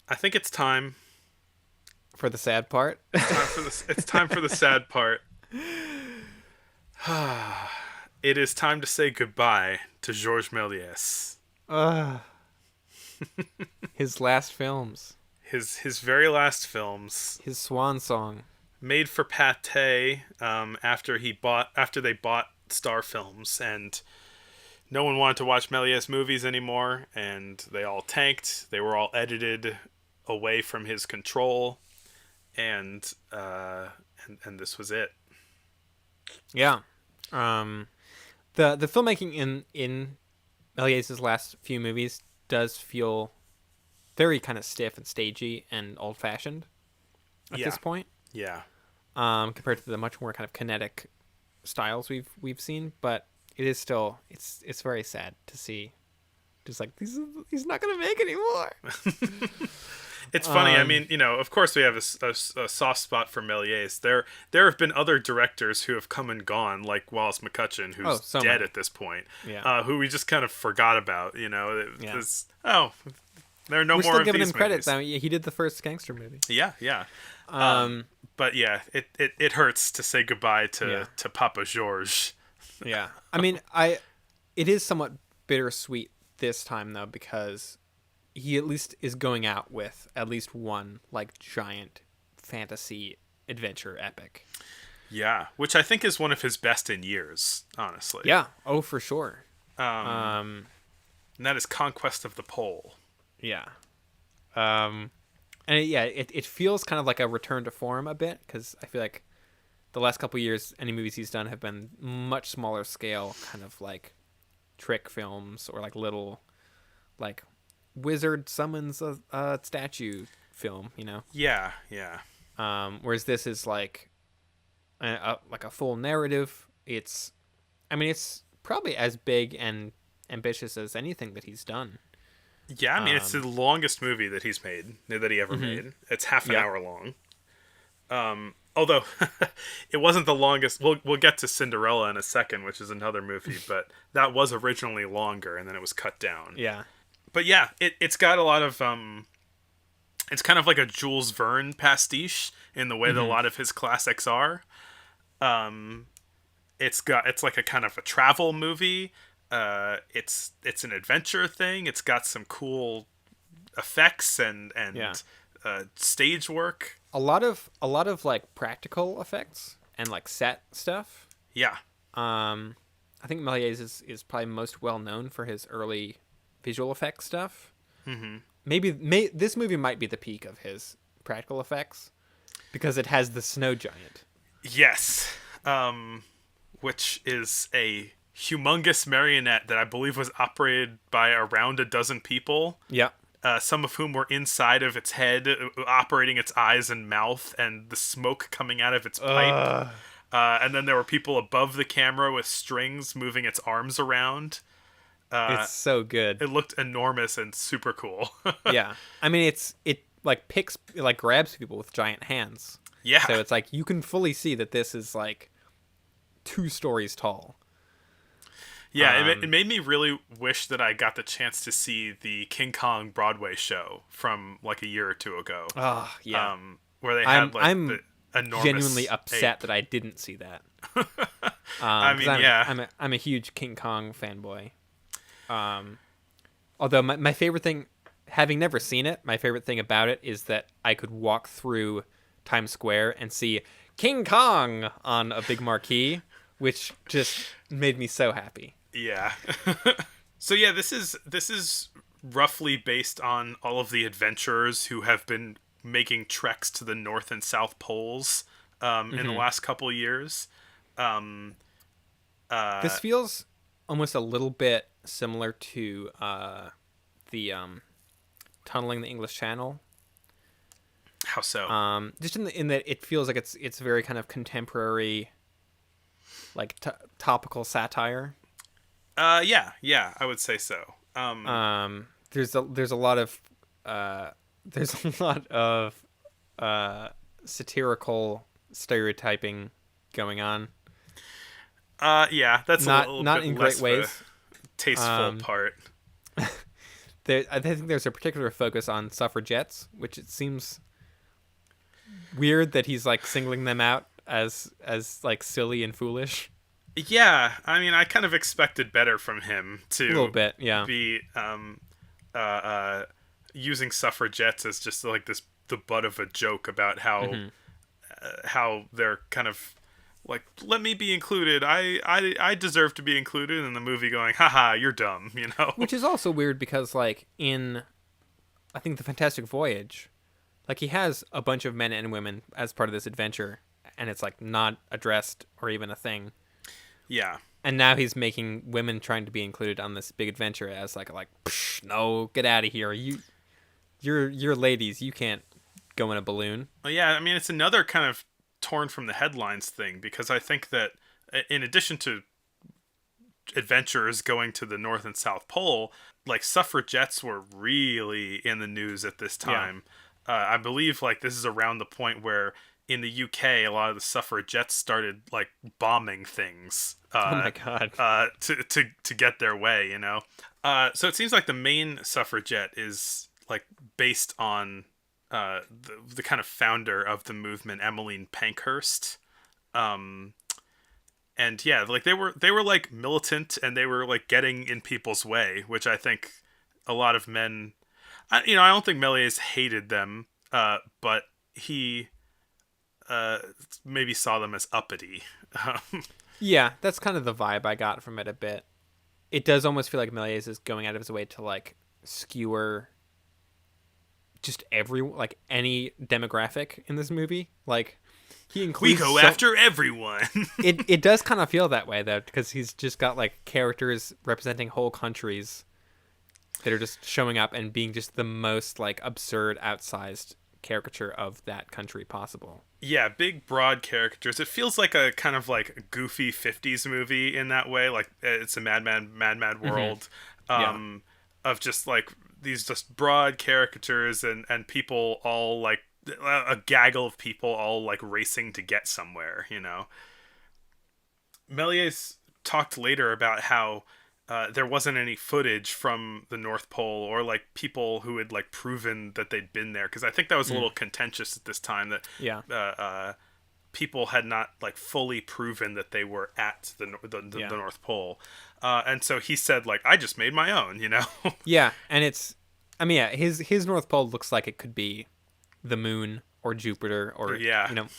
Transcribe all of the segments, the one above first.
I think it's time. For the sad part. It's time for the sad part. It is time to say goodbye to Georges Méliès. Ugh. His last films. His very last films, His swan song. made for Pathé, after they bought Star Films, and no one wanted to watch Méliès movies anymore, and they all tanked. They were all edited away from his control, and and this was it. Yeah. The filmmaking in Méliès' last few movies does feel very kind of stiff and stagey and old fashioned at Yeah, this point. yeah, Compared to the much more kind of kinetic styles we've seen, but it is still it's very sad to see. Just like he's not gonna make anymore. it's funny. I mean, of course, we have a soft spot for Méliès. There have been other directors who have come and gone, like Wallace McCutcheon, Oh, who's so dead many. at this point, Yeah, who we just kind of forgot about. yeah. Oh, there are no We're more still of giving these him credit. movies. Though he did the first gangster movie. Yeah, yeah. Um, But yeah, it hurts to say goodbye yeah, to Papa Georges. yeah. I mean, it is somewhat bittersweet this time though because he at least is going out with at least one like giant fantasy adventure epic. Yeah, which I think is one of his best in years, honestly. Yeah. Oh, for sure. Um, Um, and that is Conquest of the Pole. yeah. And it feels kind of like a return to form a bit because I feel like the last couple years, any movies he's done have been much smaller scale, kind of like trick films or like little, like wizard summons a statue film, you know. Yeah, yeah. Whereas this is like a full narrative. I mean, it's probably as big and ambitious as anything that he's done. Yeah, I mean, it's Um, the longest movie that that he ever mhm. made. It's half an Yep. hour long. Although it wasn't the longest. We'll get to Cinderella in a second, which is another movie, but that was originally longer, and then it was cut down. Yeah. But yeah, it's got a lot of it's kind of like a Jules Verne pastiche in the way that a Hmm. lot of his classics are. Um, it's like a kind of a travel movie. It's an adventure thing. It's got some cool effects Yeah. and stage work. A lot of like practical effects and like set stuff. Yeah, I think Méliès is probably most well known for his early visual effects stuff. This movie might be the peak of his practical effects because it has the snow giant. yes. Which is a humongous marionette that I believe was operated by around a dozen people. Yeah. Some of whom were inside of its head, operating its eyes and mouth, and the smoke coming out of its pipe. And then there were people above the camera with strings moving its arms around. It's so good. It looked enormous and super cool. Yeah. I mean, it like it like grabs people with giant hands. Yeah. So it's like you can fully see that this is like 2 stories tall. Yeah, it Um, made me really wish that I got the chance to see the King Kong Broadway show from like a year or two ago. oh yeah. Where they I'm had like the I'm enormous genuinely upset ape. that I didn't see that. I 'Cause mean, yeah. I'm a huge King Kong fanboy. Um, although my favorite thing, having never seen it, my favorite thing about it is that I could walk through Times Square and see King Kong on a big marquee, which just made me so happy. Yeah. So yeah, this is roughly based on all of the adventurers who have been making treks to the North and South Poles in the last couple years. Um, This feels almost a little bit similar to the tunneling the English Channel. how so? Just in that it feels like it's very kind of contemporary, like topical satire. Yeah, yeah, I would say so. There's a lot of there's a lot of satirical stereotyping going on. Yeah, that's a Not little not bit in less great of a ways. tasteful Um, part. I think there's a particular focus on suffragettes, which it seems weird that he's like singling them out as like silly and foolish. Yeah, I mean, I kind of expected better from him A little to bit, yeah. be using suffragettes as just like the butt of a joke about how they're kind of like, let me be included. I deserve to be included in the movie. Going, haha, you're dumb. Which is also weird because like in I think the Fantastic Voyage, like he has a bunch of men and women as part of this adventure, and it's like not addressed or even a thing. Yeah. And now he's making women trying to be included on this big adventure as like no, get out of here. You're ladies. You can't go in a balloon. Well, yeah. I mean, it's another kind of torn from the headlines thing, because I think that in addition to adventurers going to the North and South Pole, like suffragettes were really in the news at this time. I believe like this is around the point where in the UK a lot of the suffragettes started like bombing things. Oh my god! To get their way, So it seems like the main suffragette is like based on the kind of founder of the movement, Emmeline Pankhurst. And yeah, like they were like militant, and they were like getting in people's way, which I think a lot of men, I don't think Méliès hated them, but he maybe saw them as uppity. Yeah, that's kind of the vibe I got from it a bit. It does almost feel like Méliès is going out of his way to like skewer just any demographic in this movie. Like he includes we go after everyone. it does kind of feel that way though, because he's just got like characters representing whole countries that are just showing up and being just the most like absurd, outsized caricature of that country possible. Yeah, big broad characters. It feels like a kind of like goofy 50s movie in that way. Like it's a mad world of just like these just broad caricatures and people all like a gaggle of people all like racing to get somewhere, Méliès talked later about how there wasn't any footage from the North Pole or like people who had like proven that they'd been there, because I think that was a little contentious at this time, that people had not like fully proven that they were at the North Pole, and so he said like, I just made my own, Yeah, and his North Pole looks like it could be the moon or Jupiter or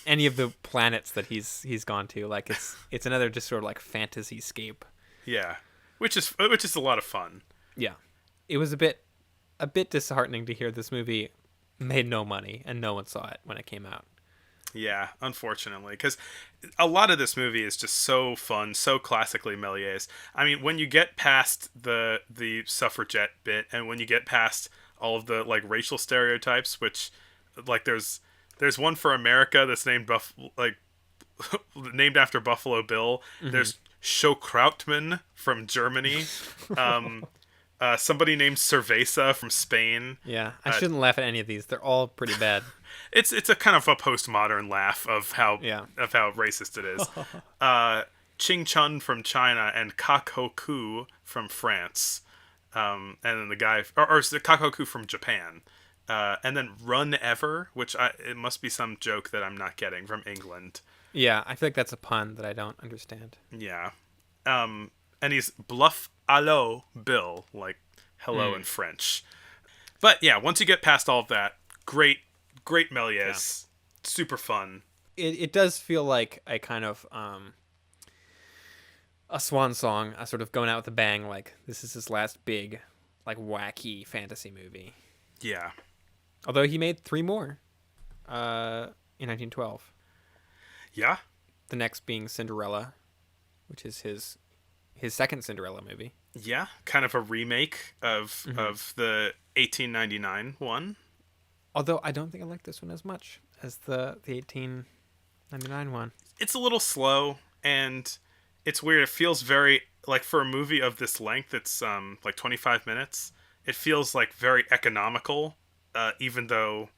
any of the planets that he's gone to. Like it's another just sort of like fantasy scape. Yeah. Which is a lot of fun. Yeah. It was a bit disheartening to hear this movie made no money and no one saw it when it came out. Yeah, unfortunately, because a lot of this movie is just so fun, so classically Méliès. I mean, when you get past the suffragette bit, and when you get past all of the like racial stereotypes, which like there's one for America that's named named after Buffalo Bill. Mm-hmm. There's Schokrautmann from Germany. Somebody named Cerveza from Spain. Yeah, I shouldn't laugh at any of these. They're all pretty bad. It's a kind of a postmodern laugh of how racist it is. Ching Chun from China and Kak Ho Ku from France. And then the guy, or Kak Ho Ku from Japan. And then Run Ever, which it must be some joke that I'm not getting, from England. Yeah, I feel like that's a pun that I don't understand. Yeah. And he's Bluff Allo Bill, like hello in French. But yeah, once you get past all of that, great Méliès, super fun. It does feel like a kind of a swan song, a sort of going out with a bang, like this is his last big, like wacky fantasy movie. Yeah. Although he made 3 more in 1912. Yeah. The next being Cinderella, which is his second Cinderella movie. Yeah, kind of a remake of the 1899 one. Although I don't think I like this one as much as the 1899 one. It's a little slow, and it's weird. It feels very like, for a movie of this length, it's like 25 minutes. It feels like very economical, even though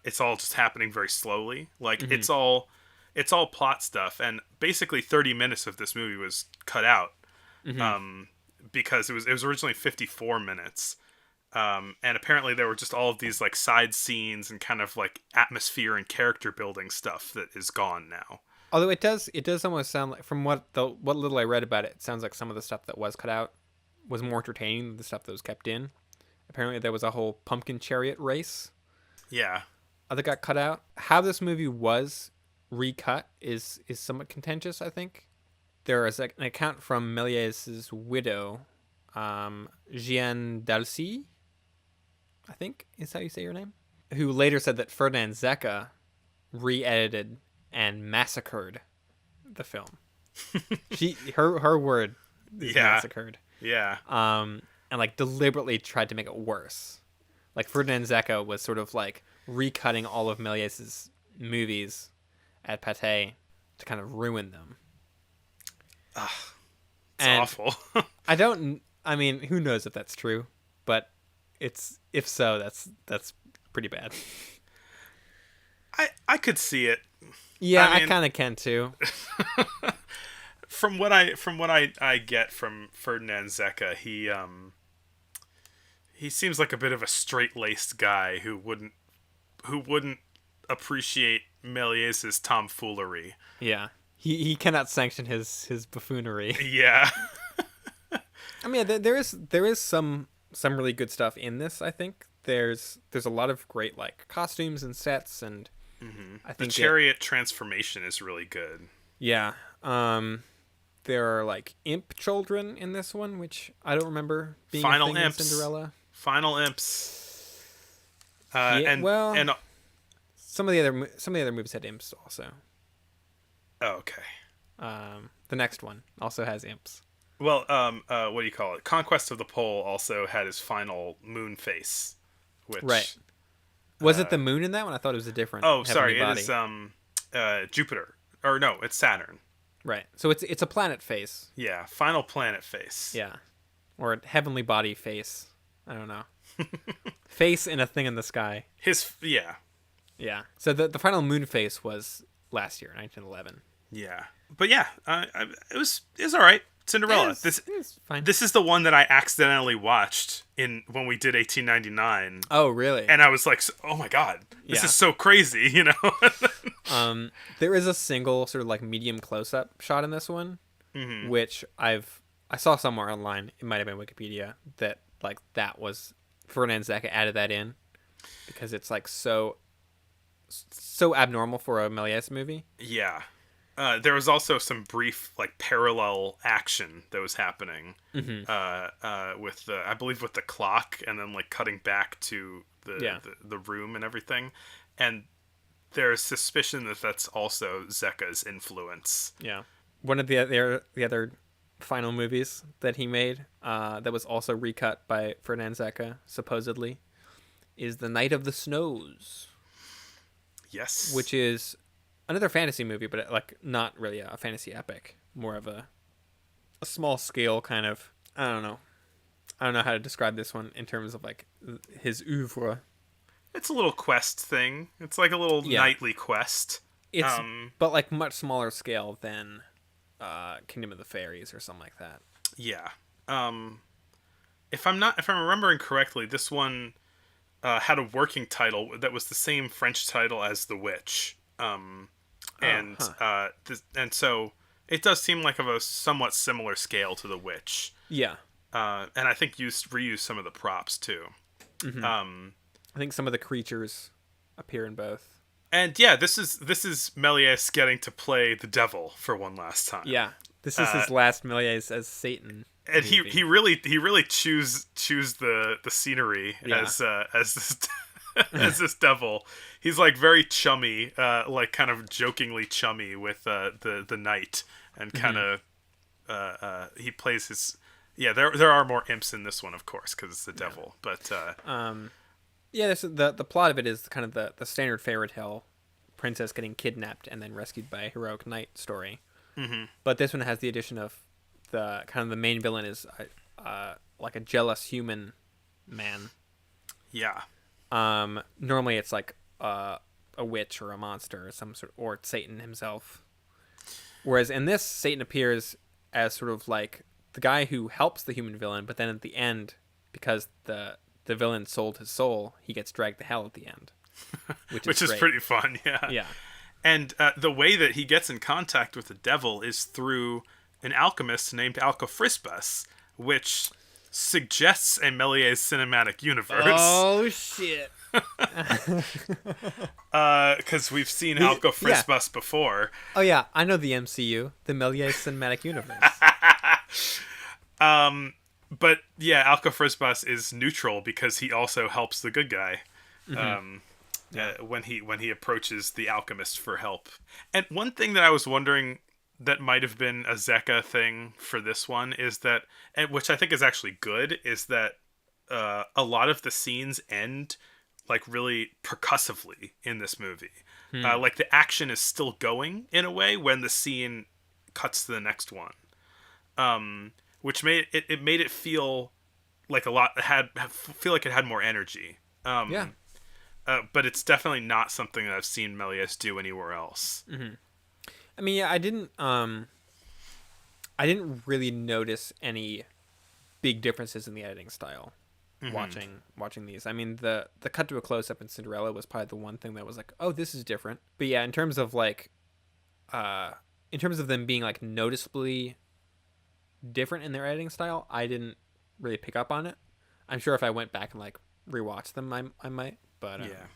it's all just happening very slowly. Like it's all plot stuff, and basically 30 minutes of this movie was cut out because it was originally 54 minutes, And apparently there were just all of these like side scenes and kind of like atmosphere and character building stuff that is gone now. Although it does almost sound like, from what little I read about it, it sounds like some of the stuff that was cut out was more entertaining than the stuff that was kept in. Apparently there was a whole pumpkin chariot race Yeah. that got cut out. How this movie was recut is somewhat contentious, I think. There is an account from Méliès' widow, Jeanne Dalcy, I think is how you say her name, who later said that Ferdinand Zecca re-edited and massacred the film. Her word is Yeah. massacred. Yeah. And like deliberately tried to make it worse. Like Ferdinand Zecca was sort of like recutting all of Méliès' movies at Pathé to kind of ruin them. It's And awful. I mean, who knows if that's true, but if so, that's pretty bad. I could see it. Yeah, I I mean, kind of can too. from what I get from Ferdinand Zecca, he seems like a bit of a straight-laced guy who wouldn't appreciate Méliès' tomfoolery. Yeah. He cannot sanction his buffoonery. Yeah. I mean, there is some really good stuff in this, I think. There's a lot of great like costumes and sets, and I The think chariot transformation is really good. yeah. There are like imp children in this one, which I don't remember being Final a thing imps. in Cinderella. Final imps. Yeah, well, and some of the other movies had imps also. oh, okay. The next one also has imps. Well, what do you call it? Conquest of the Pole also had his final moon face, which Right. Was it the moon in that one? I thought it was a different. oh, sorry, heavenly it body. is Jupiter, or no, it's Saturn. Right. So it's a planet face. Yeah, final planet face. Yeah. Or a heavenly body face. I don't know. Face in a thing in the sky. Yeah, Yeah. So the final moon face was last year, 1911. yeah, but yeah, it was all right. Cinderella. It's fine. This is the one that I accidentally watched when we did 1899. Oh, really? And I was like, oh my god, this Yeah. is so crazy, you know? There is a single sort of like medium close-up shot in this one, which I saw somewhere online. It might have been Wikipedia that was Ferdinand Zecca added that in because it's like so abnormal for a Méliès movie. Yeah. There was also some brief like parallel action that was happening with I believe with the clock, and then like cutting back to the room and everything, and there's suspicion that that's also Zecca's influence. Yeah. One of the other final movies that he made that was also recut by Ferdinand Zecca, supposedly, is The Night of the Snows, Yes. which is another fantasy movie, but like not really a fantasy epic, more of a small scale kind of, I don't know how to describe this one in terms of like his oeuvre. It's a little quest thing. It's like a little nightly quest. It's but like much smaller scale than Kingdom of the Fairies or something like that. Yeah. If I'm remembering correctly, this one had a working title that was the same French title as The Witch. And so it does seem like of a somewhat similar scale to The Witch. Yeah. And I think reused some of the props too. I think some of the creatures appear in both. And yeah, this is Méliès getting to play the devil for one last time. Yeah, this is his last Méliès as Satan. And movie. he really choose the scenery as this as this devil. He's like very chummy, like kind of jokingly chummy with the knight, and kind of he plays his. Yeah, there are more imps in this one, of course, because it's the devil. But yeah, the plot of it is kind of the standard fairy tale princess getting kidnapped and then rescued by a heroic knight story. Mm-hmm. But this one has the addition of the main villain is like a jealous human man. yeah, Normally it's like a witch or a monster or some sort, or it's Satan himself. Whereas in this, Satan appears as sort of like the guy who helps the human villain, but then at the end, because the the villain sold his soul, he gets dragged to hell at the end, which is pretty fun. Yeah. Yeah. And the way that he gets in contact with the devil is through an alchemist named Alcofrisbas, which suggests a Méliès cinematic universe. Oh shit! Because we've seen Alcofrisbas before. Oh yeah, I know the MCU, the Méliès cinematic universe. But yeah, Alcofrisbas is neutral because he also helps the good guy. When he approaches the alchemist for help. And one thing that I was wondering that might have been a Zeka thing for this one is that, and which I think is actually good, is that a lot of the scenes end like really percussively in this movie. Like the action is still going in a way when the scene cuts to the next one, which made it feel like feel like it had more energy. But it's definitely not something that I've seen Méliès do anywhere else. Mm-hmm. I mean, yeah, I didn't really notice any big differences in the editing style watching these. I mean, the cut to a close up in Cinderella was probably the one thing that was like, oh, this is different. But yeah, in terms of them being like noticeably different in their editing style, I didn't really pick up on it. I'm sure if I went back and like rewatched them, I might. But yeah.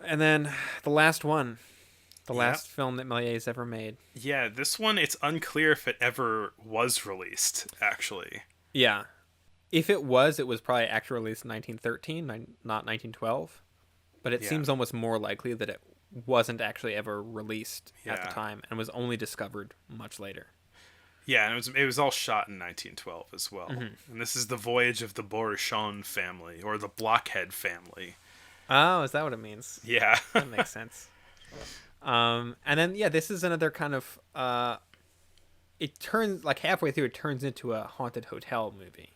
And then the last one. The last film that Méliès ever made. Yeah, this one, it's unclear if it ever was released, actually. Yeah. If it was probably actually released in 1913, not 1912. But it seems almost more likely that it wasn't actually ever released at the time and was only discovered much later. Yeah, and it was all shot in 1912 as well. Mm-hmm. And this is the Voyage of the Bourrichon family, or the Blockhead family. Oh, is that what it means? Yeah. That makes sense. And then, yeah, this is another kind of, it turns, like halfway through, it turns into a haunted hotel movie.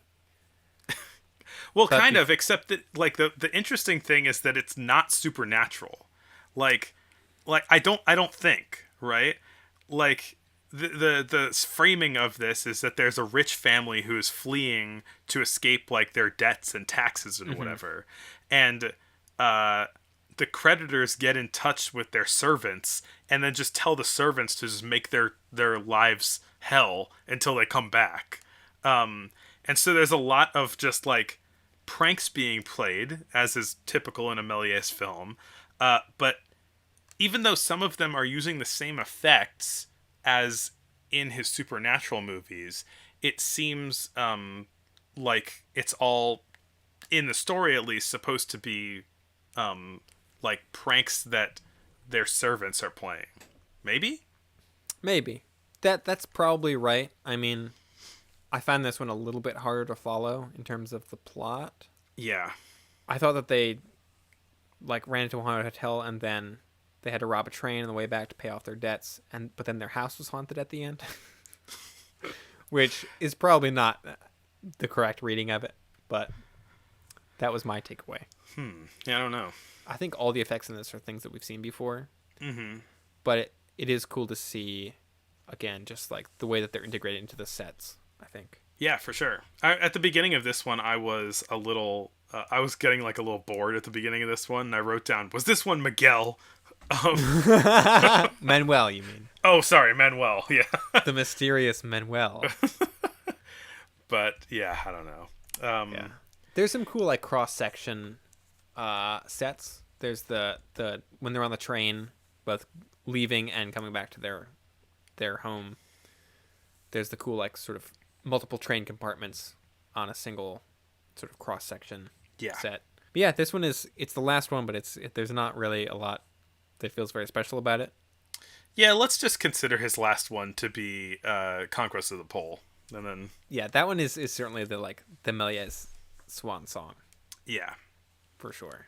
Well, kind of, except that, like, the interesting thing is that it's not supernatural. Like I don't think, right? Like, the framing of this is that there's a rich family who is fleeing to escape, like, their debts and taxes and whatever. And, the creditors get in touch with their servants and then just tell the servants to just make their lives hell until they come back. And so there's a lot of just like pranks being played, as is typical in a Méliès film. But even though some of them are using the same effects as in his supernatural movies, it seems like it's all, in the story at least, supposed to be like pranks that their servants are playing. Maybe that's probably right. I mean, I find this one a little bit harder to follow in terms of the plot. Yeah, I thought that they like ran into a haunted hotel and then they had to rob a train on the way back to pay off their debts, but then their house was haunted at the end. Which is probably not the correct reading of it, but that was my takeaway. Yeah, I don't know. I think all the effects in this are things that we've seen before. Mm-hmm. But it is cool to see, again, just like the way that they're integrated into the sets, I think. Yeah, for sure. At the beginning of this one, I was a little... I was getting like a little bored at the beginning of this one, and I wrote down, was this one Miguel? Manuel, you mean? Oh, sorry, Manuel, yeah. The mysterious Manuel. But, yeah, I don't know. Yeah. There's some cool like cross-section sets. There's the when they're on the train, both leaving and coming back to their home. There's the cool like sort of multiple train compartments on a single sort of cross-section set. But yeah, this one it's the last one, but there's not really a lot that feels very special about it. Yeah, let's just consider his last one to be Conquest of the Pole, and then that one is certainly the Méliès swan song. Yeah, for sure.